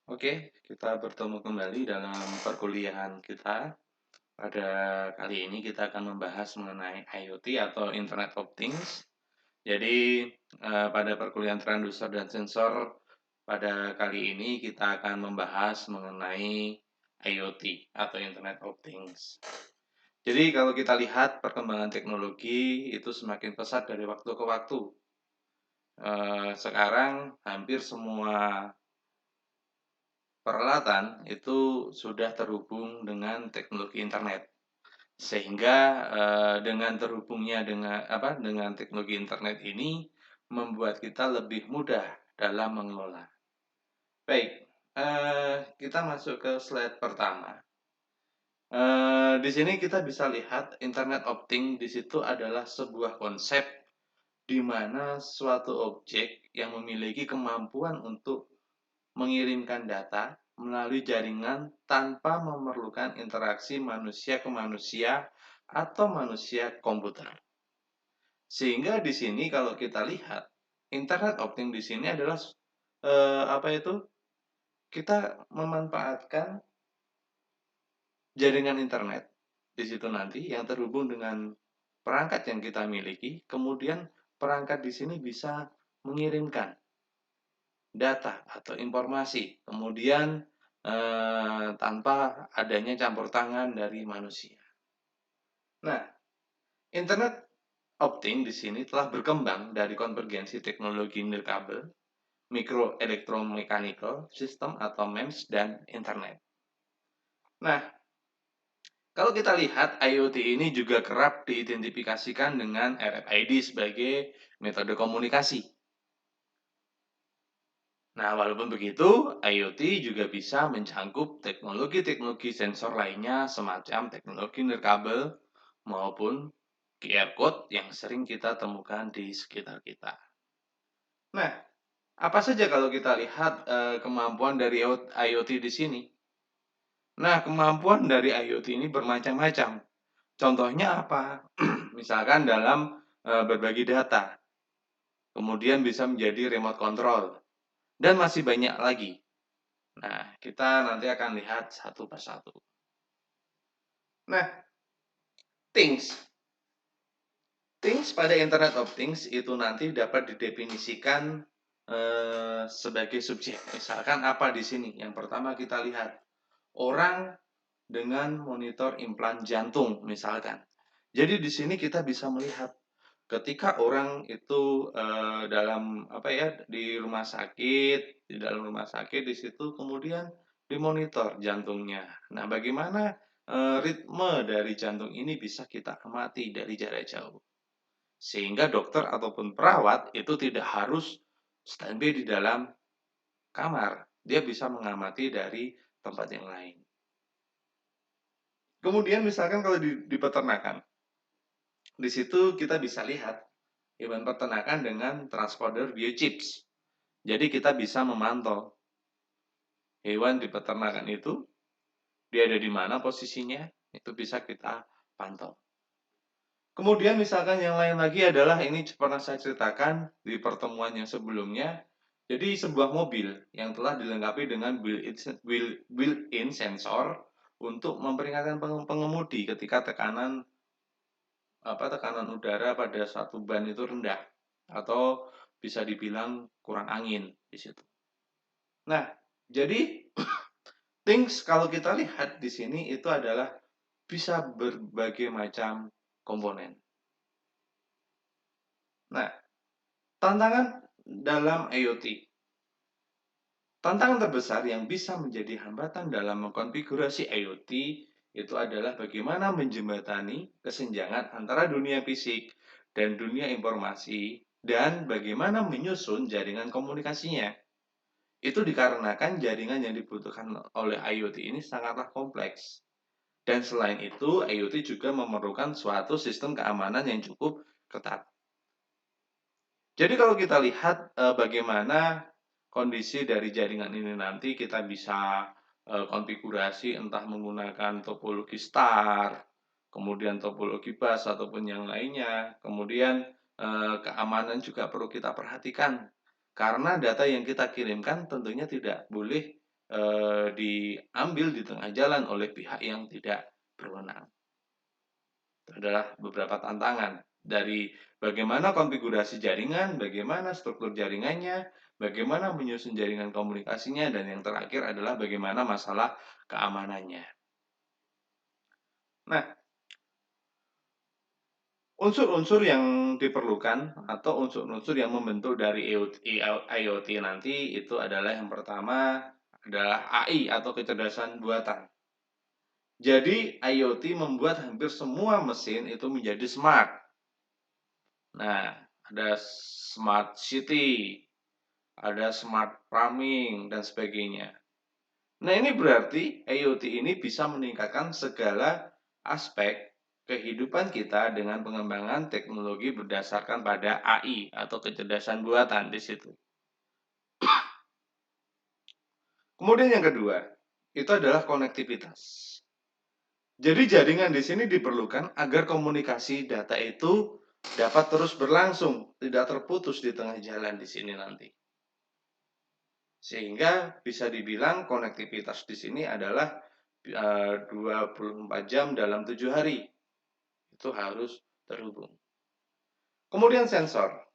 Oke, kita bertemu kembali dalam perkuliahan kita. Pada kali ini kita akan membahas mengenai IoT atau Internet of Things. Jadi, pada perkuliahan transducer dan sensor pada kali ini kita akan membahas mengenai IoT atau Internet of Things. Jadi, kalau kita lihat perkembangan teknologi itu semakin pesat dari waktu ke waktu. Sekarang hampir semua peralatan itu sudah terhubung dengan teknologi internet. Sehingga, dengan terhubungnya dengan teknologi internet ini, membuat kita lebih mudah dalam mengelola. Baik, kita masuk ke slide pertama. Di sini kita bisa lihat Internet of Things di situ adalah sebuah konsep di mana suatu objek yang memiliki kemampuan untuk mengirimkan data melalui jaringan tanpa memerlukan interaksi manusia ke manusia atau manusia komputer. Sehingga di sini kalau kita lihat Internet of Things di sini adalah kita memanfaatkan jaringan internet di situ nanti yang terhubung dengan perangkat yang kita miliki, kemudian perangkat di sini bisa mengirimkan data atau informasi, kemudian tanpa adanya campur tangan dari manusia. Nah, Internet of Things di sini telah berkembang dari konvergensi teknologi nirkabel, mikro electromechanical system atau MEMS dan internet. Nah, kalau kita lihat IoT ini juga kerap diidentifikasikan dengan RFID sebagai metode komunikasi. Nah, walaupun begitu, IoT juga bisa mencangkup teknologi-teknologi sensor lainnya semacam teknologi nirkabel maupun QR code yang sering kita temukan di sekitar kita. Nah, apa saja kalau kita lihat kemampuan dari IoT di sini? Nah, kemampuan dari IoT ini bermacam-macam. Contohnya apa? Misalkan dalam berbagi data, kemudian bisa menjadi remote control, dan masih banyak lagi. Nah, kita nanti akan lihat satu persatu. Nah, things. Things pada Internet of Things itu nanti dapat didefinisikan sebagai subjek. Misalkan apa di sini? Yang pertama kita lihat orang dengan monitor implan jantung misalkan. Jadi di sini kita bisa melihat ketika orang itu di rumah sakit, di dalam rumah sakit di situ kemudian dimonitor jantungnya. Nah, bagaimana ritme dari jantung ini bisa kita amati dari jarak jauh. Sehingga dokter ataupun perawat itu tidak harus standby di dalam kamar. Dia bisa mengamati dari tempat yang lain. Kemudian misalkan kalau di peternakan, di situ kita bisa lihat hewan peternakan dengan transponder biochips. Jadi kita bisa memantau hewan di peternakan itu, dia ada di mana posisinya, itu bisa kita pantau. Kemudian misalkan yang lain lagi adalah ini pernah saya ceritakan di pertemuan yang sebelumnya. Jadi sebuah mobil yang telah dilengkapi dengan built-in sensor untuk memperingatkan pengemudi ketika tekanan udara pada suatu ban itu rendah atau bisa dibilang kurang angin di situ. Nah, jadi things kalau kita lihat di sini itu adalah bisa berbagai macam komponen. Nah, tantangan dalam IoT. Tantangan terbesar yang bisa menjadi hambatan dalam mengkonfigurasi IoT itu adalah bagaimana menjembatani kesenjangan antara dunia fisik dan dunia informasi dan bagaimana menyusun jaringan komunikasinya. Itu dikarenakan jaringan yang dibutuhkan oleh IoT ini sangatlah kompleks. Dan selain itu, IoT juga memerlukan suatu sistem keamanan yang cukup ketat. Jadi kalau kita lihat bagaimana kondisi dari jaringan ini nanti kita bisa konfigurasi entah menggunakan topologi star, kemudian topologi bus ataupun yang lainnya. Kemudian keamanan juga perlu kita perhatikan karena data yang kita kirimkan tentunya tidak boleh diambil di tengah jalan oleh pihak yang tidak berwenang. Itu adalah beberapa tantangan dari bagaimana konfigurasi jaringan, bagaimana struktur jaringannya, bagaimana menyusun jaringan komunikasinya, dan yang terakhir adalah bagaimana masalah keamanannya. Nah, unsur-unsur yang diperlukan atau unsur-unsur yang membentuk dari IoT nanti itu adalah yang pertama adalah AI atau kecerdasan buatan. Jadi IoT membuat hampir semua mesin itu menjadi smart. Nah, ada smart city, ada smart farming, dan sebagainya. Nah, ini berarti IoT ini bisa meningkatkan segala aspek kehidupan kita dengan pengembangan teknologi berdasarkan pada AI atau kecerdasan buatan di situ. Kemudian yang kedua, itu adalah konektivitas. Jadi jaringan di sini diperlukan agar komunikasi data itu dapat terus berlangsung, tidak terputus di tengah jalan di sini nanti. Sehingga bisa dibilang konektivitas di sini adalah 24 jam dalam 7 hari. Itu harus terhubung. Kemudian sensor.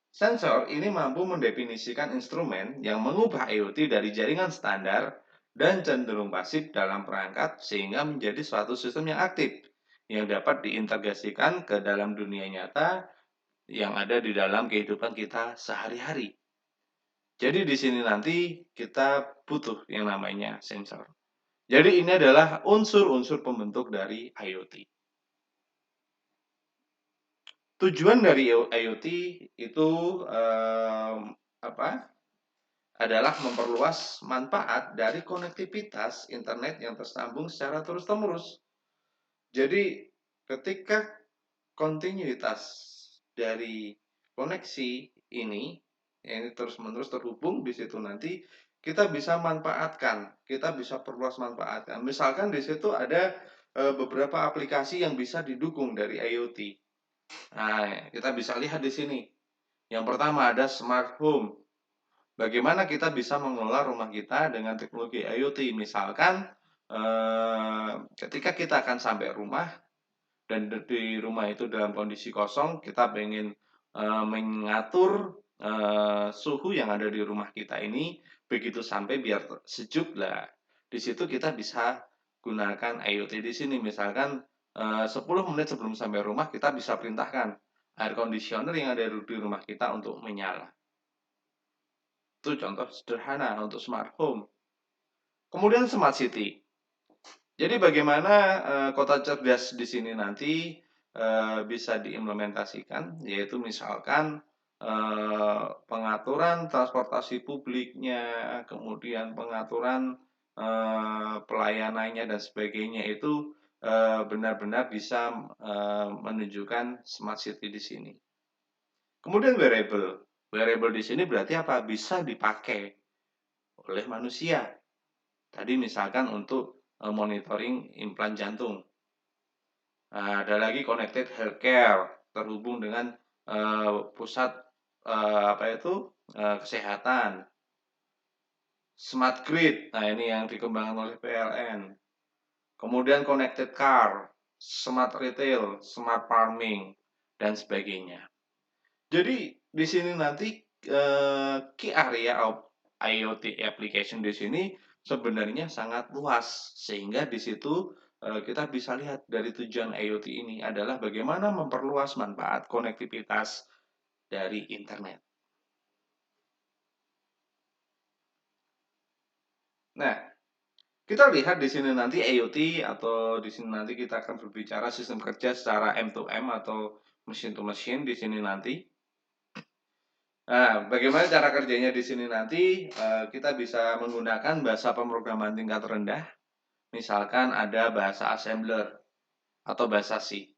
Sensor ini mampu mendefinisikan instrumen yang mengubah IoT dari jaringan standar dan cenderung pasif dalam perangkat sehingga menjadi suatu sistem yang aktif yang dapat diintegrasikan ke dalam dunia nyata yang ada di dalam kehidupan kita sehari-hari. Jadi di sini nanti kita butuh yang namanya sensor. Jadi ini adalah unsur-unsur pembentuk dari IoT. Tujuan dari IoT itu adalah memperluas manfaat dari konektivitas internet yang tersambung secara terus-menerus. Jadi ketika kontinuitas dari koneksi ini terus-menerus terhubung di situ nanti kita bisa manfaatkan, kita bisa perluas manfaatkan. Misalkan di situ ada beberapa aplikasi yang bisa didukung dari IoT. Nah, kita bisa lihat di sini. Yang pertama ada smart home. Bagaimana kita bisa mengelola rumah kita dengan teknologi IoT? Misalkan ketika kita akan sampai rumah dan di rumah itu dalam kondisi kosong, kita ingin mengatur suhu yang ada di rumah kita ini begitu sampai biar sejuk lah. Di situ kita bisa gunakan IoT di sini. Misalkan 10 menit sebelum sampai rumah kita bisa perintahkan air conditioner yang ada di rumah kita untuk menyala. Itu contoh sederhana untuk smart home. Kemudian smart city. Jadi bagaimana kota cerdas di sini nanti bisa diimplementasikan, yaitu misalkan pengaturan transportasi publiknya, kemudian pengaturan pelayanannya dan sebagainya itu benar-benar bisa menunjukkan smart city di sini. Kemudian wearable. Wearable di sini berarti apa? Bisa dipakai oleh manusia. Tadi misalkan untuk monitoring implan jantung. Nah, ada lagi connected healthcare, terhubung dengan pusat kesehatan. Smart grid, nah ini yang dikembangkan oleh PLN. Kemudian connected car, smart retail, smart farming, dan sebagainya. Jadi di sini nanti key area of IoT application di sini sebenarnya sangat luas sehingga di situ kita bisa lihat dari tujuan IoT ini adalah bagaimana memperluas manfaat konektivitas dari internet. Nah, kita lihat di sini nanti IoT atau di sini nanti kita akan berbicara sistem kerja secara M2M atau machine to machine di sini nanti. Nah, bagaimana cara kerjanya di sini nanti? Kita bisa menggunakan bahasa pemrograman tingkat rendah. Misalkan ada bahasa assembler atau bahasa C.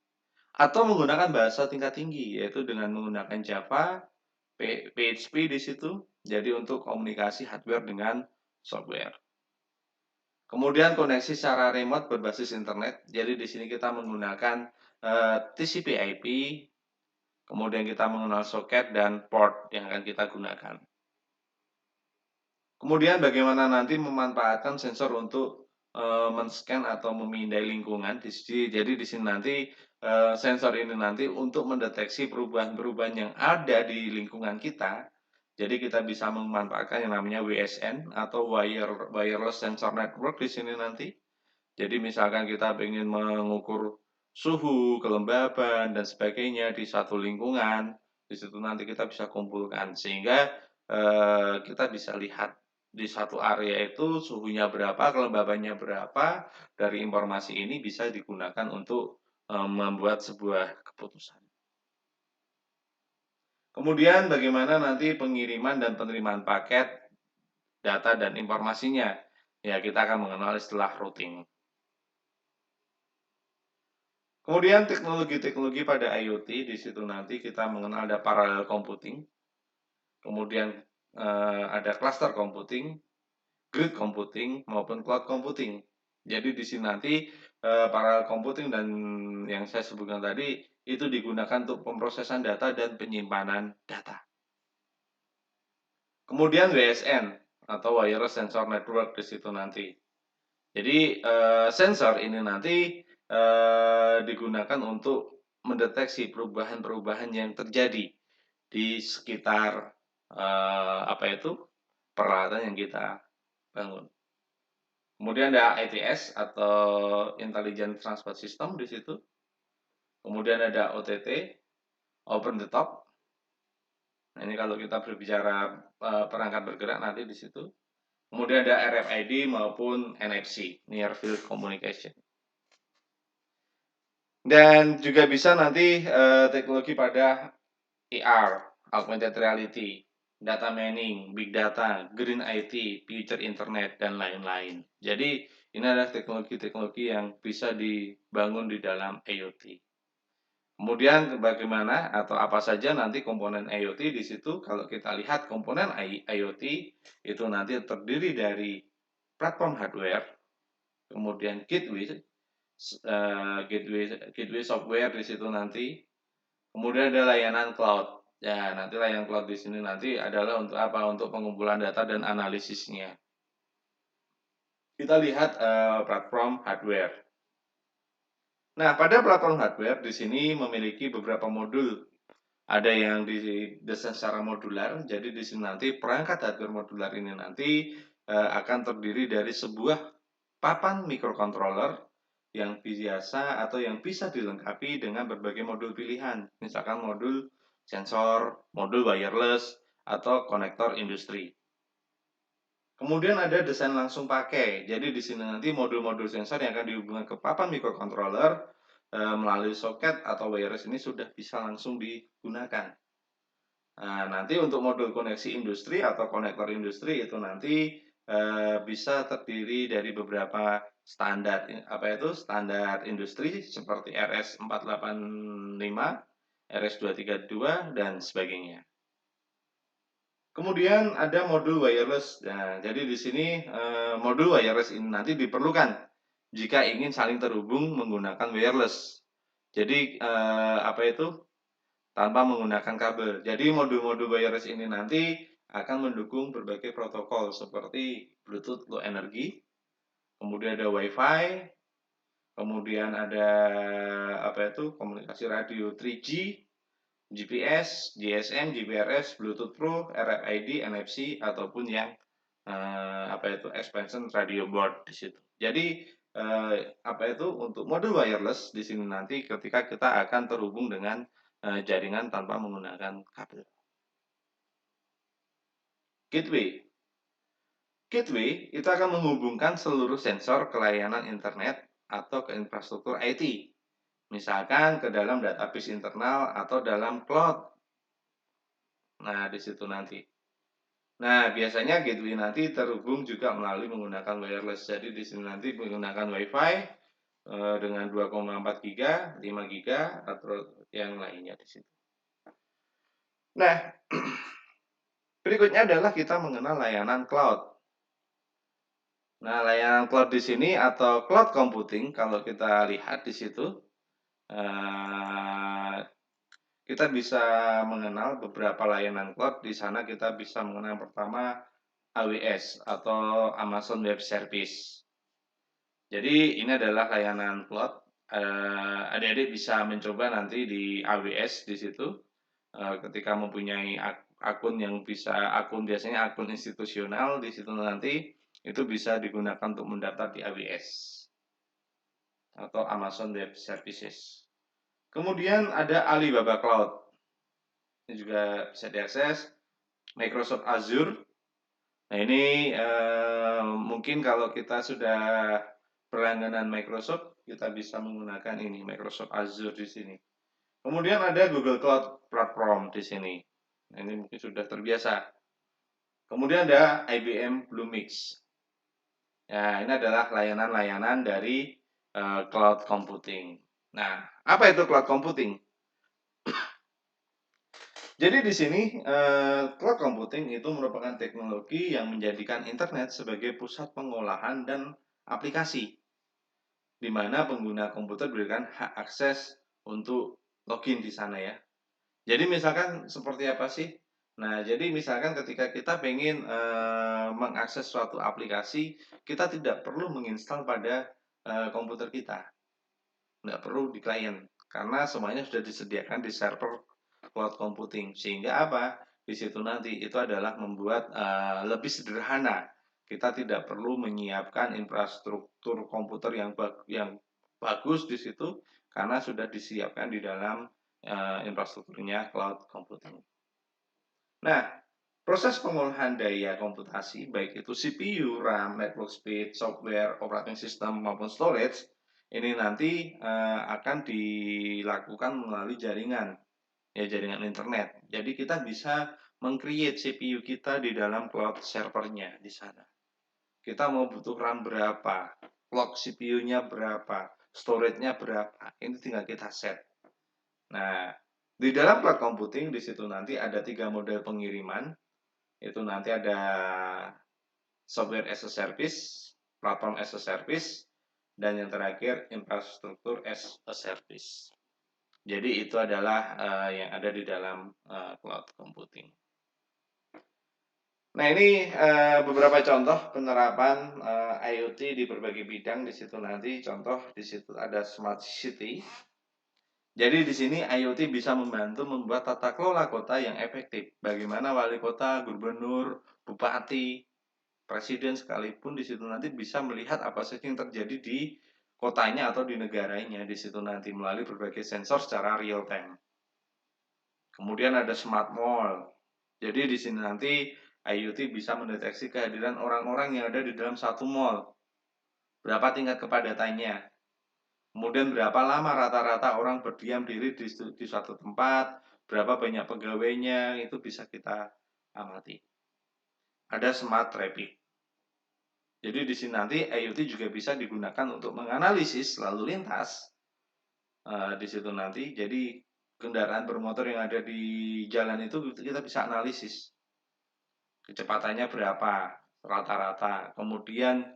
Atau menggunakan bahasa tingkat tinggi, yaitu dengan menggunakan Java, PHP di situ. Jadi untuk komunikasi hardware dengan software. Kemudian koneksi secara remote berbasis internet. Jadi di sini kita menggunakan TCP/IP. Kemudian kita mengenal soket dan port yang akan kita gunakan. Kemudian bagaimana nanti memanfaatkan sensor untuk men-scan atau memindai lingkungan di sini. Jadi di sini nanti sensor ini nanti untuk mendeteksi perubahan-perubahan yang ada di lingkungan kita. Jadi kita bisa memanfaatkan yang namanya WSN atau wireless sensor network di sini nanti. Jadi misalkan kita ingin mengukur suhu, kelembaban dan sebagainya di satu lingkungan, di situ nanti kita bisa kumpulkan sehingga kita bisa lihat di satu area itu suhunya berapa, kelembabannya berapa. Dari informasi ini bisa digunakan untuk membuat sebuah keputusan. Kemudian bagaimana nanti pengiriman dan penerimaan paket, data dan informasinya? Ya, kita akan mengenal istilah routing. Kemudian teknologi-teknologi pada IoT, di situ nanti kita mengenal ada parallel computing, kemudian ada cluster computing, grid computing, maupun cloud computing. Jadi di sini nanti parallel computing dan yang saya sebutkan tadi itu digunakan untuk pemrosesan data dan penyimpanan data. Kemudian WSN atau Wireless Sensor Network di situ nanti. Jadi sensor ini nanti digunakan untuk mendeteksi perubahan-perubahan yang terjadi di sekitar peralatan yang kita bangun. Kemudian ada ITS atau Intelligent Transport System di situ. Kemudian ada OTT, Open the Top. Nah, ini kalau kita berbicara perangkat bergerak nanti di situ. Kemudian ada RFID maupun NFC, Near Field Communication. Dan juga bisa nanti teknologi pada AR, augmented reality, data mining, big data, green IT, future internet, dan lain-lain. Jadi ini adalah teknologi-teknologi yang bisa dibangun di dalam IoT. Kemudian bagaimana atau apa saja nanti komponen IoT di situ? Kalau kita lihat komponen IoT itu nanti terdiri dari platform hardware, kemudian gateway software di situ nanti. Kemudian ada layanan cloud. Ya, nanti layanan cloud di sini nanti adalah untuk apa? Untuk pengumpulan data dan analisisnya. Kita lihat platform hardware. Nah, pada platform hardware di sini memiliki beberapa modul. Ada yang didesain secara modular. Jadi di sini nanti perangkat hardware modular ini nanti akan terdiri dari sebuah papan microcontroller yang biasa atau yang bisa dilengkapi dengan berbagai modul pilihan. Misalkan modul sensor, modul wireless, atau konektor industri. Kemudian ada desain langsung pakai. Jadi di sini nanti modul-modul sensor yang akan dihubungkan ke papan microcontroller melalui soket atau wireless ini sudah bisa langsung digunakan. Nah, nanti untuk modul koneksi industri atau konektor industri itu nanti bisa terdiri dari beberapa standar. Apa itu? Standar industri seperti RS485, RS232, dan sebagainya. Kemudian ada modul wireless. Nah, jadi di sini modul wireless ini nanti diperlukan jika ingin saling terhubung menggunakan wireless. Jadi tanpa menggunakan kabel. Jadi modul-modul wireless ini nanti akan mendukung berbagai protokol seperti Bluetooth Low Energy, kemudian ada Wi-Fi, kemudian ada komunikasi radio 3G, GPS, GSM, GPRS, Bluetooth Pro, RFID, NFC ataupun yang expansion radio board di situ. Jadi untuk modul wireless di sini nanti ketika kita akan terhubung dengan jaringan tanpa menggunakan kabel. Gateway. Gateway itu akan menghubungkan seluruh sensor ke layanan internet atau ke infrastruktur IT. Misalkan ke dalam database internal atau dalam cloud. Nah, di situ nanti. Nah, biasanya gateway nanti terhubung juga melalui menggunakan wireless. Jadi di sini nanti menggunakan Wi-Fi dengan 2,4 GB, 5 GB atau yang lainnya di situ. Nah, berikutnya adalah kita mengenal layanan cloud. Nah, layanan cloud di sini atau cloud computing kalau kita lihat di situ kita bisa mengenal beberapa layanan cloud. Di sana kita bisa mengenal yang pertama AWS atau Amazon Web Service. Jadi ini adalah layanan cloud. Adik-adik bisa mencoba nanti di AWS di situ. Ketika mempunyai akun yang biasanya akun institusional di situ nanti itu bisa digunakan untuk mendaftar di AWS atau Amazon Web Services. Kemudian ada Alibaba Cloud. Ini juga bisa diakses. Microsoft Azure. Nah ini mungkin kalau kita sudah berlangganan Microsoft, kita bisa menggunakan ini Microsoft Azure di sini. Kemudian ada Google Cloud Platform di sini. Nah, ini mungkin sudah terbiasa. Kemudian ada IBM Bluemix. Ya, ini adalah layanan-layanan dari cloud computing. Nah, apa itu cloud computing? Jadi di sini cloud computing itu merupakan teknologi yang menjadikan internet sebagai pusat pengolahan dan aplikasi, di mana pengguna komputer diberikan hak akses untuk login di sana ya. Jadi misalkan seperti apa sih? Nah, jadi misalkan ketika kita pengen mengakses suatu aplikasi, kita tidak perlu menginstal pada komputer kita, nggak perlu di klien, karena semuanya sudah disediakan di server cloud computing. Sehingga apa? Di situ nanti itu adalah membuat lebih sederhana. Kita tidak perlu menyiapkan infrastruktur komputer yang bagus di situ, karena sudah disiapkan di dalam infrastrukturnya cloud computing. Nah, proses pengolahan daya komputasi, baik itu CPU, RAM, network speed, software, operating system, maupun storage, ini nanti akan dilakukan melalui jaringan, ya jaringan internet. Jadi kita bisa meng-create CPU kita di dalam cloud servernya di sana. Kita mau butuh RAM berapa, clock CPU-nya berapa, storage-nya berapa, ini tinggal kita set. Nah, di dalam cloud computing di situ nanti ada 3 model pengiriman. Itu nanti ada software as a service, platform as a service, dan yang terakhir infrastruktur as a service. Jadi itu adalah yang ada di dalam cloud computing. Nah ini beberapa contoh penerapan IoT di berbagai bidang di situ nanti. Contoh di situ ada smart city. Jadi di sini IoT bisa membantu membuat tata kelola kota yang efektif. Bagaimana wali kota, gubernur, bupati, presiden sekalipun di situ nanti bisa melihat apa saja yang terjadi di kotanya atau di negaranya di situ nanti melalui berbagai sensor secara real time. Kemudian ada smart mall. Jadi di sini nanti IoT bisa mendeteksi kehadiran orang-orang yang ada di dalam satu mall. Berapa tingkat kepadatannya? Kemudian berapa lama rata-rata orang berdiam diri di suatu tempat, berapa banyak pegawainya, itu bisa kita amati. Ada smart traffic. Jadi di sini nanti IoT juga bisa digunakan untuk menganalisis lalu lintas di situ nanti. Jadi kendaraan bermotor yang ada di jalan itu kita bisa analisis kecepatannya berapa rata-rata, kemudian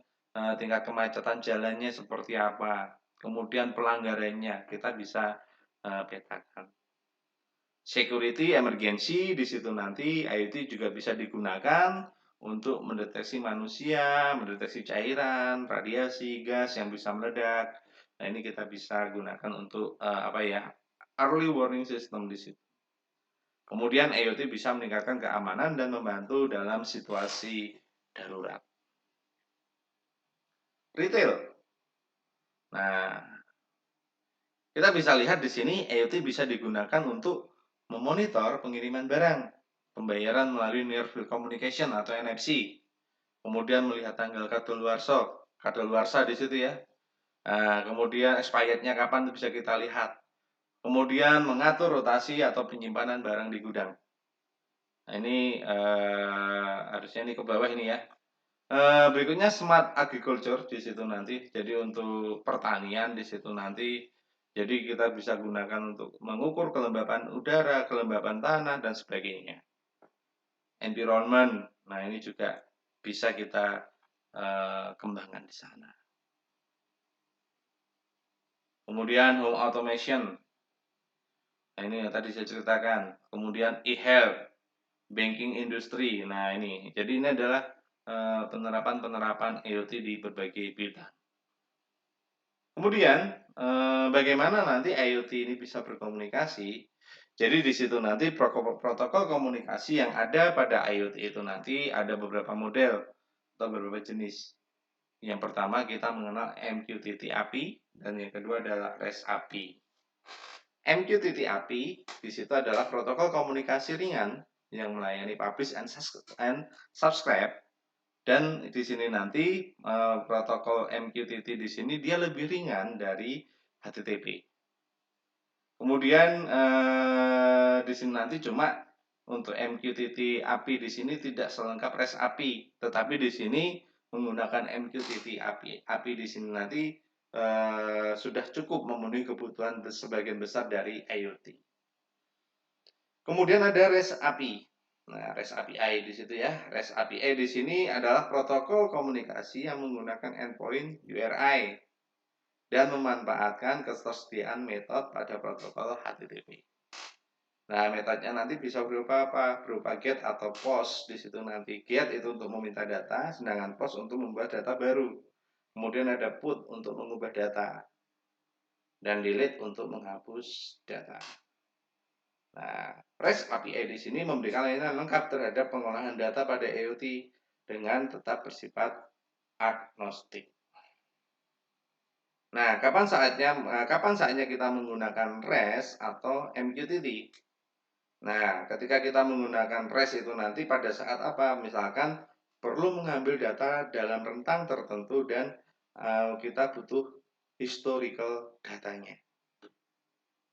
tingkat kemacetan jalannya seperti apa, kemudian pelanggarannya kita bisa petakan. Security emergency di situ nanti IoT juga bisa digunakan untuk mendeteksi manusia, mendeteksi cairan, radiasi, gas yang bisa meledak. Nah, ini kita bisa gunakan untuk early warning system di situ. Kemudian IoT bisa meningkatkan keamanan dan membantu dalam situasi darurat. Retail. Nah, kita bisa lihat di sini IoT bisa digunakan untuk memonitor pengiriman barang, pembayaran melalui Near Field Communication atau NFC. Kemudian melihat tanggal kadaluarsa di situ ya. Nah, kemudian expirednya kapan bisa kita lihat. Kemudian mengatur rotasi atau penyimpanan barang di gudang. Nah, ini harusnya ini ke bawah ini ya. Berikutnya smart agriculture di situ nanti. Jadi untuk pertanian di situ nanti. Jadi kita bisa gunakan untuk mengukur kelembapan udara, kelembapan tanah dan sebagainya. Environment. Nah, ini juga bisa kita kembangkan di sana. Kemudian home automation. Nah, ini yang tadi saya ceritakan. Kemudian e-health, banking industry. Nah, ini. Jadi ini adalah penerapan-penerapan IoT di berbagai bidang. Kemudian, bagaimana nanti IoT ini bisa berkomunikasi? Jadi di situ nanti protokol komunikasi yang ada pada IoT itu nanti ada beberapa model atau beberapa jenis. Yang pertama kita mengenal MQTT API dan yang kedua adalah REST API. MQTT API di situ adalah protokol komunikasi ringan yang melayani publish and subscribe. Dan di sini nanti protokol MQTT di sini dia lebih ringan dari HTTP. Kemudian di sini nanti cuma untuk MQTT API di sini tidak selengkap REST API, tetapi di sini menggunakan MQTT API di sini nanti sudah cukup memenuhi kebutuhan sebagian besar dari IoT. Kemudian ada REST API. Nah, REST API di situ ya. REST API di sini adalah protokol komunikasi yang menggunakan endpoint URI dan memanfaatkan ketersediaan metode pada protokol HTTP. Nah, metodenya nanti bisa berupa apa? Berupa get atau post. Di situ nanti get itu untuk meminta data, sedangkan post untuk membuat data baru. Kemudian ada put untuk mengubah data dan delete untuk menghapus data. Nah, REST API di sini memberikan layanan lengkap terhadap pengolahan data pada IoT dengan tetap bersifat agnostik. Nah, kapan saatnya kita menggunakan REST atau MQTT? Nah, ketika kita menggunakan REST itu nanti pada saat apa? Misalkan perlu mengambil data dalam rentang tertentu dan kita butuh historical datanya.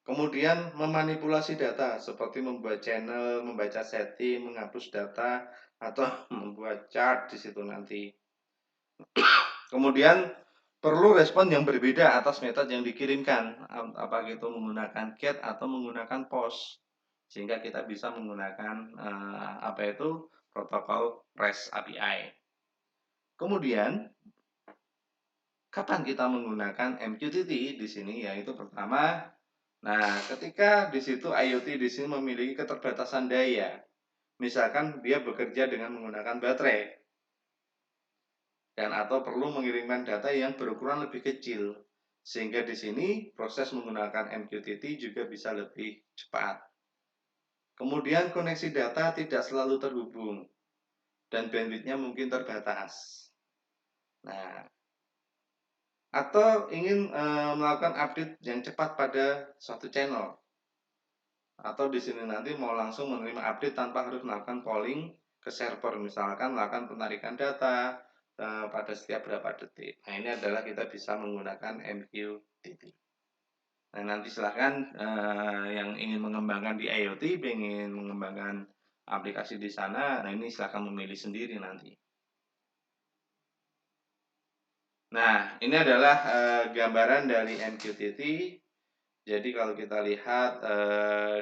Kemudian memanipulasi data seperti membuat channel, membaca setting, menghapus data, atau membuat chart di situ nanti. Kemudian perlu respon yang berbeda atas metode yang dikirimkan, apakah itu menggunakan get atau menggunakan post, sehingga kita bisa menggunakan protokol REST API. Kemudian kapan kita menggunakan MQTT di sini? Yaitu pertama, nah, ketika di situ IoT di sini memiliki keterbatasan daya, misalkan dia bekerja dengan menggunakan baterai, dan atau perlu mengirimkan data yang berukuran lebih kecil, sehingga di sini proses menggunakan MQTT juga bisa lebih cepat. Kemudian koneksi data tidak selalu terhubung, dan bandwidth-nya mungkin terbatas. Nah, atau ingin melakukan update yang cepat pada suatu channel. Atau di sini nanti mau langsung menerima update tanpa harus melakukan calling ke server, misalkan melakukan penarikan data pada setiap berapa detik. Nah, ini adalah kita bisa menggunakan MQTT. Nah, nanti silahkan yang ingin mengembangkan di IoT, ingin mengembangkan aplikasi di sana, nah ini silahkan memilih sendiri nanti. Nah, ini adalah gambaran dari MQTT. Jadi kalau kita lihat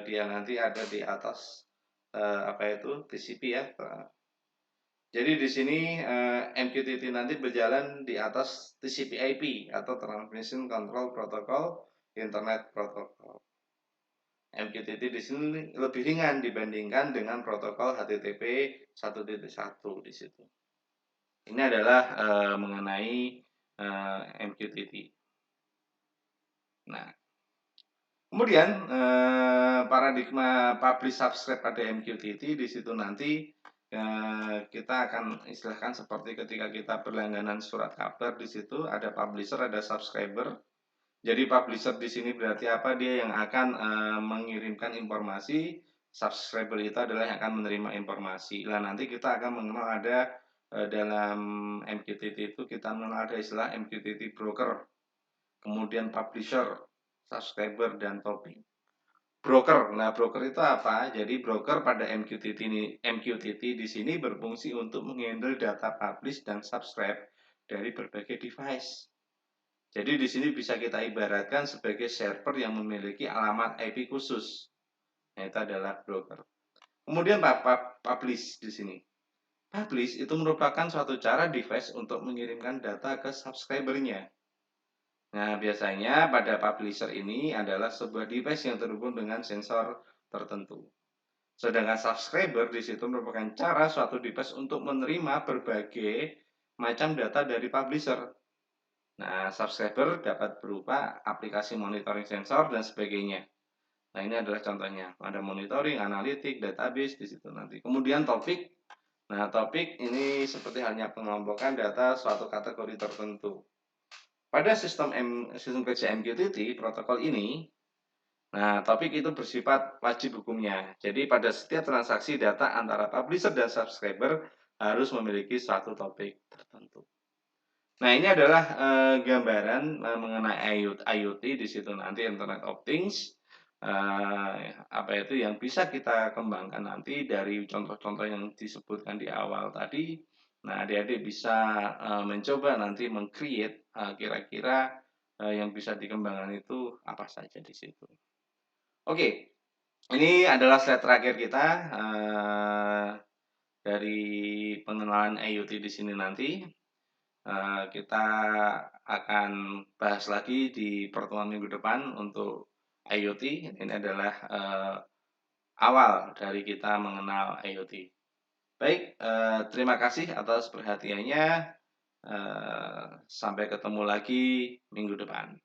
dia nanti ada di atas TCP ya. Jadi di sini MQTT nanti berjalan di atas TCP/IP atau Transmission Control Protocol Internet Protocol. MQTT di sini lebih ringan dibandingkan dengan protokol HTTP 1.1 di situ. Ini adalah mengenai MQTT. Nah, kemudian paradigma publish subscribe pada MQTT di situ nanti kita akan istilahkan seperti ketika kita berlangganan surat kabar, di situ ada publisher, ada subscriber. Jadi publisher di sini berarti apa? Dia yang akan mengirimkan informasi, subscriber itu adalah yang akan menerima informasi. Nah, nanti kita akan mengenal ada dalam MQTT itu kita mengenal ada istilah MQTT broker, kemudian publisher, subscriber, dan topic. Broker. Nah, broker itu apa? Jadi broker pada MQTT di sini berfungsi untuk menghandle data publish dan subscribe dari berbagai device. Jadi di sini bisa kita ibaratkan sebagai server yang memiliki alamat IP khusus. Nah, itu adalah broker. Kemudian publish di sini. Publish itu merupakan suatu cara device untuk mengirimkan data ke subscribernya. Nah, biasanya pada publisher ini adalah sebuah device yang terhubung dengan sensor tertentu. Sedangkan subscriber di situ merupakan cara suatu device untuk menerima berbagai macam data dari publisher. Nah, subscriber dapat berupa aplikasi monitoring sensor dan sebagainya. Nah, ini adalah contohnya. Ada monitoring, analitik, database di situ nanti. Kemudian topik. Nah, topik ini seperti halnya pengelompokan data suatu kategori tertentu. Pada sistem kerja MQTT, protokol ini, nah, topik itu bersifat wajib hukumnya. Jadi, pada setiap transaksi data antara publisher dan subscriber harus memiliki suatu topik tertentu. Nah, ini adalah gambaran mengenai IoT di situ nanti Internet of Things. Apa itu yang bisa kita kembangkan nanti dari contoh-contoh yang disebutkan di awal tadi. Nah, adik-adik bisa mencoba nanti meng-create kira-kira yang bisa dikembangkan itu apa saja di situ. Oke, ini adalah slide terakhir kita dari pengenalan IoT di sini nanti. Kita akan bahas lagi di pertemuan minggu depan untuk IoT. Ini adalah awal dari kita mengenal IoT. Baik, terima kasih atas perhatiannya. Sampai ketemu lagi minggu depan.